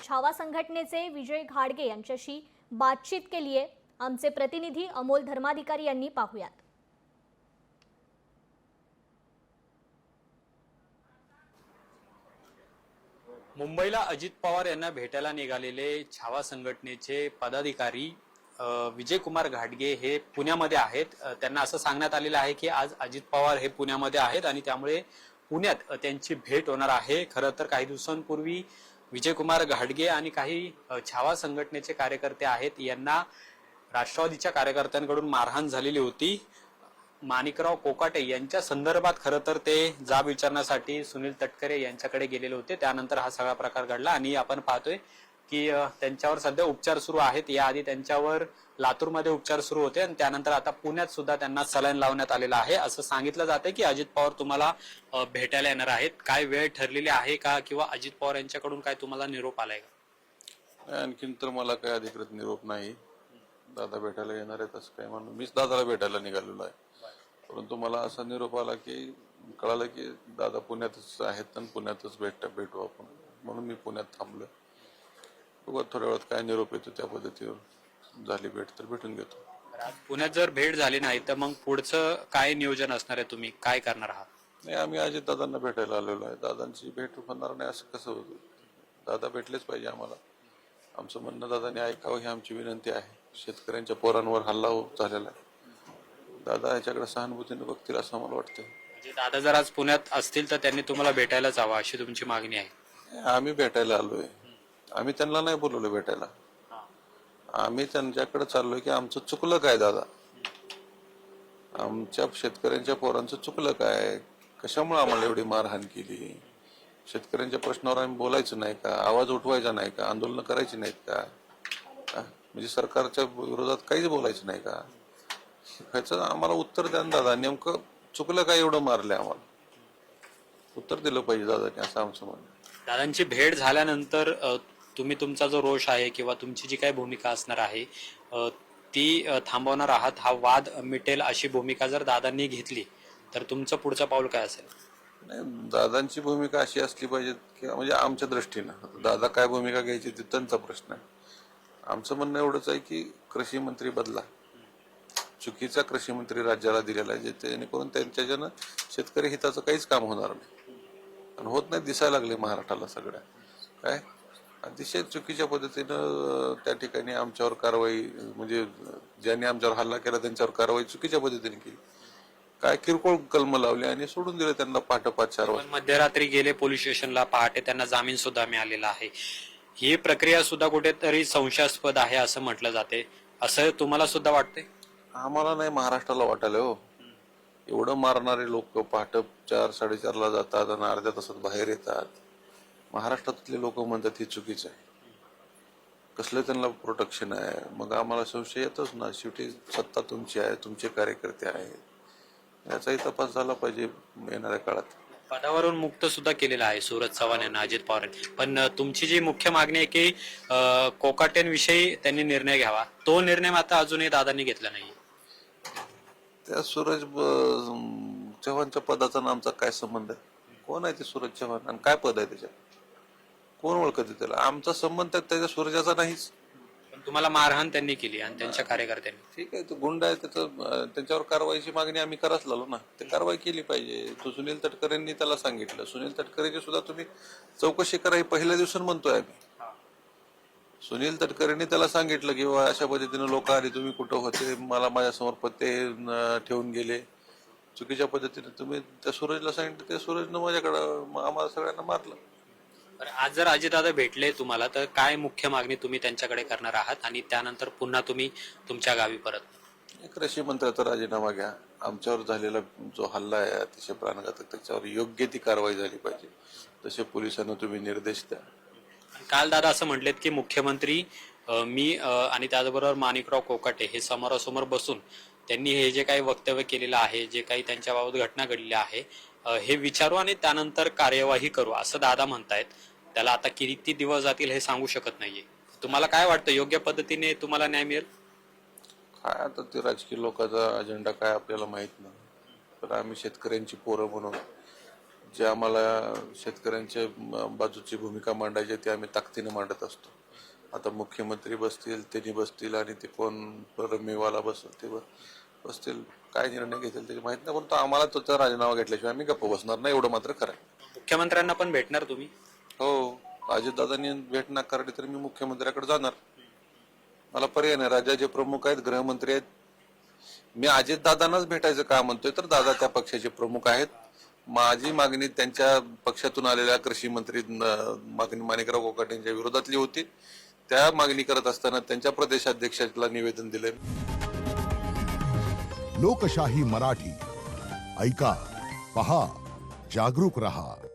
छावा संघटनेचे विजय घाडगे यांच्याशी बातचीत केली आहे आमचे प्रतिनिधी अमोल धर्माधिकारी यांनी. पाहूयात. मुंबईला अजित पवार यांना भेटायला निघालेले छावा संघटनेचे पदाधिकारी विजय कुमार घाडगे हे पुण्यामध्ये आहेत. त्यांना असं सांगण्यात आलेलं आहे की आज अजित पवार हे पुण्यामध्ये आहेत आणि त्यामुळे पुण्यात त्यांची भेट होणार आहे. खरं तर काही दिवसांपूर्वी विजय कुमार घाडगे आणि काही छावा संघटनेचे कार्यकर्ते आहेत यांना राष्ट्रवादीच्या कार्यकर्त्यांकडून मारहाण झालेली होती. माणिकराव कोकाटे यांच्या संदर्भात खरं तर ते जाब विचारण्यासाठी सुनील तटकरे यांच्याकडे गेलेले होते. त्यानंतर हा सगळा प्रकार घडला आणि आपण पाहतोय की त्यांच्यावर सध्या उपचार सुरू आहेत. याआधी त्यांच्यावर लातूरमध्ये उपचार सुरू होते आणि त्यानंतर आता पुण्यात सुद्धा त्यांना सलाईन लावण्यात आलेला आहे. असं सांगितलं जाते की अजित पवार तुम्हाला भेटायला येणार आहेत. काय वेळ ठरलेली आहे का किंवा अजित पवार यांच्याकडून काय तुम्हाला निरोप आलाय का? आणखीन तर मला काही अधिकृत निरोप नाही. दादा भेटायला येणार आहेत असं काही म्हणून मीच दादाला भेटायला निघालेलो आहे. परंतु मला असा निरोप आला की कळालं की दादा पुण्यातच आहेत आणि पुण्यातच भेटू आपण, म्हणून मी पुण्यात थांबलोय. बघू थोड्या वेळात काय निरोप येतो त्या पद्धतीवर झाली भेट तर भेटून घेतो. पुण्यात जर भेट झाली नाही तर मग पुढचं काय नियोजन असणार आहे? तुम्ही काय करणार आहात? नाही, आम्ही अजित दादांना भेटायला आलेलो आहे. दादांची भेट होणार नाही असं कसं होतं? दादा भेटलेच पाहिजे आम्हाला. आमचं म्हणणं दादाने ऐकावं ही आमची विनंती आहे. शेतकऱ्यांच्या पोरांवर हल्ला झालेला आहे. दादा ह्याच्याकडे सहानुभूतीने बघतील असं मला वाटतं. म्हणजे दादा जर आज पुण्यात असतील तर त्यांनी तुम्हाला भेटायलाच हवं अशी तुमची मागणी आहे? आम्ही भेटायला आलोय. आम्ही त्यांना नाही बोलवलं भेटायला. आम्ही त्यांच्याकडे चाललोय की आमचं चुकलं काय दादा, आमच्या शेतकऱ्यांच्या पोरांचं चुकलं काय, कशामुळे आम्हाला एवढी मारहाण केली, शेतकऱ्यांच्या प्रश्नावर आम्ही बोलायचं नाही का, आवाज उठवायचा नाही का, आंदोलन करायची नाहीत का, म्हणजे सरकारच्या विरोधात काहीच बोलायचं नाही का? ह्याचं आम्हाला उत्तर द्या दादा. नेमकं चुकलं काय एवढं मारलं आम्हाला? उत्तर दिलं पाहिजे दादाने असं आमचं म्हणणं. दादांची भेट झाल्यानंतर तुम्ही तुमचा जो रोष आहे किंवा तुमची जी काही भूमिका असणार आहे ती थांबवणार आहात, हा वाद मिटेल अशी भूमिका जर दादांनी घेतली तर तुमचं पुढचं पाऊल काय असेल? नाही, दादांची भूमिका अशी असली पाहिजे की म्हणजे आमच्या दृष्टीनं दादा काय भूमिका घ्यायची ते त्यांचा प्रश्न आहे. आमचं म्हणणं एवढंच आहे की कृषी मंत्री बदला. चुकीचा कृषी मंत्री राज्याला दिलेला आहे जेणेकरून त्यांच्याच्यानं शेतकरी हिताचं काहीच काम होणार नाही आणि होत नाही दिसायला लागले महाराष्ट्राला सगळ्या. काय अतिशय चुकीच्या पद्धतीनं त्या ठिकाणी आमच्यावर कारवाई, म्हणजे ज्यांनी आमच्यावर हल्ला केला त्यांच्यावर कारवाई चुकीच्या पद्धतीने केली. काय किरकोळ कलम लावले आणि सोडून दिले त्यांना पहाटे 5-4 वाजता. मध्यरात्री गेले पोलीस स्टेशनला, पहाटे त्यांना जामीन सुद्धा मिळालेला आहे. ही प्रक्रिया सुद्धा कुठेतरी संशयास्पद आहे असं म्हटलं जाते. असं तुम्हाला सुद्धा वाटतंय? आम्हाला नाही, महाराष्ट्राला वाटायला हो. एवढं मारणारे लोक पहाटे 4-4:30 जातात आणि अर्ध्या तासात बाहेर येतात. महाराष्ट्रातले लोक म्हणतात हे चुकीचं आहे. कसलं त्यांना प्रोटेक्शन आहे? मग आम्हाला संशय येतच ना. शेवटी सत्ता तुमची आहे, तुमचे कार्यकर्ते आहेत, याचाही तपास झाला पाहिजे येणाऱ्या काळात. पदावरून मुक्त सुद्धा केलेला आहे सूरज चव्हाण यांना अजित पवार. पण तुमची जी मुख्य मागणी आहे की कोकाटेंविषयी त्यांनी निर्णय घ्यावा, तो निर्णय मात्र अजूनही दादांनी घेतला नाही. त्या सूरज चव्हाणच्या पदाचा आणि आमचा काय संबंध आहे? कोण आहे ते सूरज चव्हाण आणि काय पद आहे त्याच्यात? कोण ओळखते त्याला? आमचा संबंध त्याच्या सूरजाचा नाहीच. पण तुम्हाला मारहाण त्यांनी केली आणि त्यांच्या कार्यकर्त्यांनी. ठीक आहे, तो गुंड आहे, त्यांच्यावर कारवाईची मागणी आम्ही करायच लागलो ना. ते कारवाई केली पाहिजे. तो सुनील तटकरेंनी त्याला सांगितलं. सुनील तटकरेची सुद्धा तुम्ही चौकशी करा, ही पहिल्या दिवसून म्हणतोय आम्ही. सुनील तटकरेंनी त्याला सांगितलं की अशा पद्धतीने लोक आले, तुम्ही कुठं होते, मला माझ्यासमोर पत्ते ठेवून गेले, चुकीच्या पद्धतीने तुम्ही त्या सूरजला सांगितलं. त्या सूरजनं माझ्याकडं आम्हाला सगळ्यांना मारलं. आज जर अजितदादा भेटले तुम्हाला तर काय मुख्य मागणी तुम्ही त्यांच्याकडे करणार आहात आणि त्यानंतर पुन्हा तुम्ही तुमच्या गावी परत? कृषी मंत्र्याचा राजीनामा घ्या. आमच्यावर झालेला जो हल्ला आहे अतिशय प्राणघातक, त्याच्यावर योग्य ती कारवाई झाली पाहिजे. तसे पोलिसांना तुम्ही निर्देश द्या. काल दादा असं म्हटलेत की मुख्यमंत्री मी आणि त्याचबरोबर माणिकराव कोकाटे हे समोरासमोर बसून त्यांनी हे जे काही वक्तव्य केलेलं आहे, जे काही त्यांच्याबाबत घटना घडलेल्या आहे हे विचारू आणि त्यानंतर कार्यवाही करू असं दादा म्हणतायत. त्याला आता किती दिवस जातील हे सांगू शकत नाहीये. तुम्हाला काय वाटतं, योग्य पद्धतीने तुम्हाला न्याय मिळेल? काय आता ते राजकीय लोकांचा अजेंडा काय आपल्याला माहित नाही. तर आम्ही शेतकऱ्यांची पोरं म्हणून जे आम्हाला शेतकऱ्यांच्या बाजूची भूमिका मांडायची आहे ती आम्ही ताकदीने मांडत असतो. आता मुख्यमंत्री बसतील, त्यांनी बसतील आणि ते कोण रमेवाला बसतील ते बसतील, काय निर्णय घेतील त्याची माहित नाही, परंतु आम्हाला त्याचा राजीनामा घेतल्याशिवाय आम्ही गप्प बसणार नाही, एवढं मात्र खरं आहे. मुख्यमंत्र्यांना पण भेटणार तुम्ही? हो, अजितदादांनी भेट नाकारली तर मी मुख्यमंत्र्याकडे जाणार. मला पर्याय नाही. राज्याचे प्रमुख आहेत, गृहमंत्री आहेत. मी अजितदादांनाच भेटायचं का म्हणतोय तर दादा त्या पक्षाचे प्रमुख आहेत. माझी मागणी त्यांच्या पक्षातून आलेल्या कृषी मंत्री माणिकराव कोकाटेंच्या विरोधातली होती. त्या मागणी करत असताना त्यांच्या प्रदेशाध्यक्षाला निवेदन दिले. लोकशाही मराठी ऐका, पहा, जागरूक रहा.